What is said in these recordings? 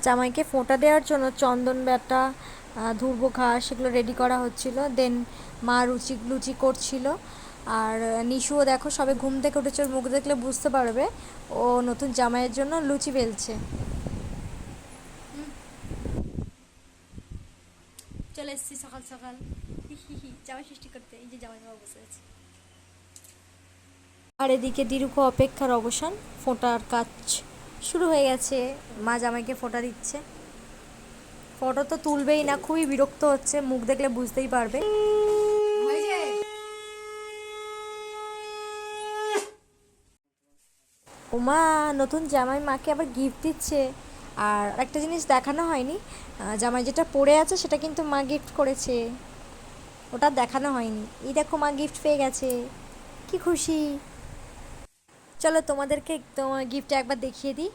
জামাইকে ফোঁটা দেওয়ার জন্য চন্দন বাটা, ধুর্ব ঘাস সেগুলো রেডি করা হচ্ছিল। দেন মা লুচি করছিল। আর নিশুও দেখো সবে ঘুম থেকে উঠেছে, ওর মুখ দেখলে বুঝতে পারবে ও নতুন জামাইয়ের জন্য লুচি বেলছে। চলে এসেছি সকাল সকাল জামাই সৃষ্টি করতে। এই যে জামাই বাবা বসে আছে। আর এদিকে দীর্ঘ অপেক্ষার অবসান, ফোঁটার কাজ শুরু হয়ে গেছে। মা জামাইকে ফোঁটা দিচ্ছে। ফটো তো তুলবেই না, খুবই বিরক্ত হচ্ছে, মুখ দেখলে বুঝতেই পারবে। ওমা, নতুন জামাই মাকে আবার গিফট দিচ্ছে। আর একটা জিনিস দেখানো হয়নি, জামাই যেটা পরে আছে সেটা কিন্তু মা গিফট করেছে, ওটা দেখানো হয়নি। এই দেখো মা গিফট পেয়ে গেছে, কি খুশি। চলো তোমাদেরকে তোমার গিফটটা একবার দেখিয়ে দিই।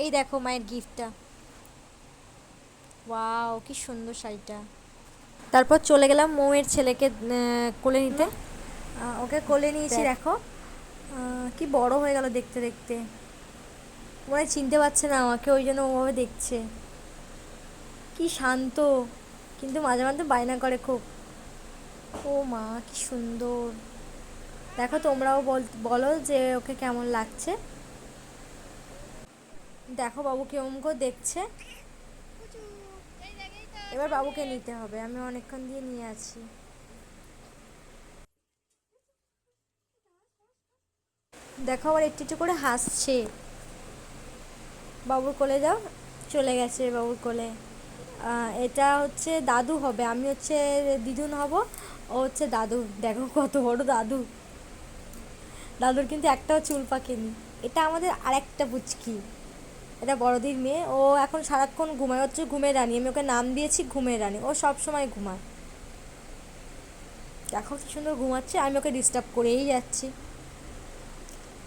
এই দেখো মায়ের গিফটটা, ওয়াও কি সুন্দর শাড়িটা। তারপর চলে গেলাম মৌয়ের ছেলেকে কোলে নিতে। ওকে কোলে নিয়েছি, দেখো কি বড় হয়ে গেল দেখতে দেখতে। মনে চিনতে পারছে না আমাকে, ওই জন্য ওভাবে দেখছে। কি শান্ত, কিন্তু মাঝে মাঝে বায়না করে খুব। ও মা কি সুন্দর। দেখো তোমরাও বলো যে ওকে কেমন লাগছে। দেখো বাবু কেমন করে দেখছে। এবার বাবুকে নিতে হবে, আমি অনেকক্ষণ দিয়ে নিয়ে আছি। দেখো আবার একটু একটু করে হাসছে। বাবুর কোলে যাও, চলে গেছে বাবুর কোলে। এটা হচ্ছে দাদু হবে, আমি হচ্ছে দিদুন হব, ও হচ্ছে দাদু। দেখো কত বড় দাদু। দাদুর কিন্তু একটাও চুল পাকেনি। এটা আমাদের আরেকটা পুচকি, এটা বড়দির মেয়ে। ও এখন সারাক্ষণ ঘুমায়, হচ্ছে ঘুমের রানী। আমি ওকে নাম দিয়েছি ঘুমের রানী, ও সব সময় ঘুমায়। দেখো কি সুন্দর ঘুমাচ্ছে, আমি ওকে ডিস্টার্ব করেই যাচ্ছি।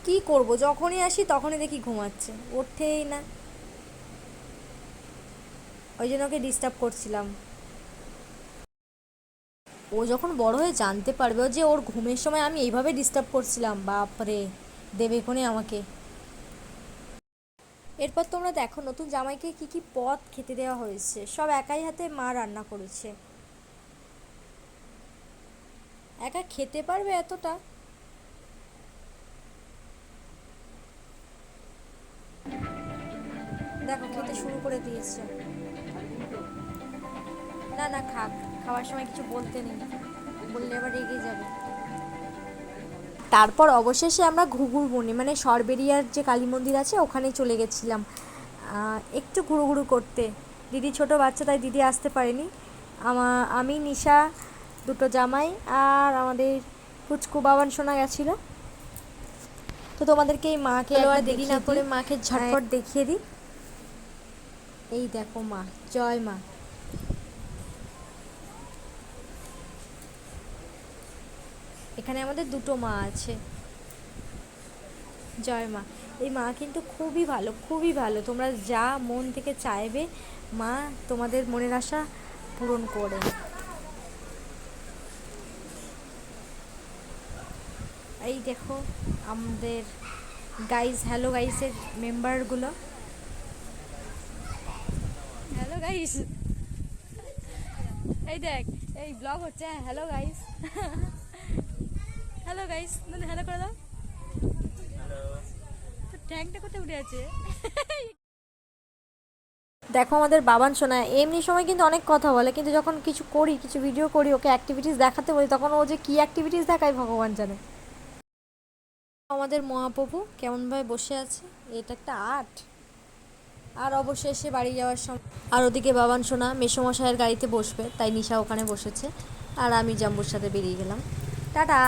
কি করব, যখনই আসি তখনই দেখি ঘুমাচ্ছে, ওঠেই না। ওই জন্য ওকে ডিস্টার্ব করছিলাম। ও যখন বড় হয়ে জানতে পারবে যে ওর ঘুমের সময় আমি এইভাবে ডিস্টার্ব করছিলাম, বাপরে দেবে কোণে আমাকে। এরপর তোমরা দেখো নতুন জামাইকে কি কি পদ খেতে দেওয়া হয়েছে, সব একাই হাতে মা রান্না করেছে। একা খেতে পারবে এতটা? দেখো খেতে শুরু করে দিয়েছে। না না খাক, খাওয়ার সময় কিছু বলতে নেই, বললে আবার রেগে যাবে। তারপর অবশেষে আমরা ঘুঘুর বনি মানে সরবেরিয়ার যে কালী মন্দির আছে ওখানে চলে গেছিলাম একটু ঘুরু করতে। দিদি ছোট বাচ্চা, তাই দিদি আসতে পারেনি। আমি নিশা, দুটো জামাই আর আমাদের পুচকু বাবান শোনা গেছিলো। তো তোমাদেরকে এই মাকে আর দেরি না করে মাকে ঝটপট দেখিয়ে দিই। এই দেখো মা, জয় মা। এখানে আমাদের দুটো মা আছে, জয় মা। এই মা কিন্তু খুবই ভালো, খুবই ভালো। তোমরা যা মন থেকে চাইবে মা তোমাদের মনের আশা পূরণ করে। এই দেখো আমাদের গাইস, হ্যালো গাইসের মেম্বারগুলো। হ্যালো গাইস, এই দেখ এই ব্লগ হচ্ছে। Hello guys, hello guys, hello করে দাও। তো ট্যাঙ্কটা কোথায় উঠে আছে। দেখো আমাদের বাবান শোনা এমনি সময় কিন্তু অনেক কথা বলে, কিন্তু যখন কিছু করি, কিছু ভিডিও করি, ওকে অ্যাক্টিভিটিস দেখাতে বলি, তখন ও যে কী অ্যাক্টিভিটিস দেখায় ভগবান জানে। আমাদের মহাপ্রভু কেমনভাবে বসে আছে, এটা একটা আর্ট। আর অবশেষে বাড়ি যাওয়ার সময়, আর ওদিকে বাবান সোনা মেসোমশাইয়ের গাড়িতে বসবে, তাই নিশা ওখানে বসেছে। আর আমি জাম্বুর সাথে বেরিয়ে গেলাম। টাটা।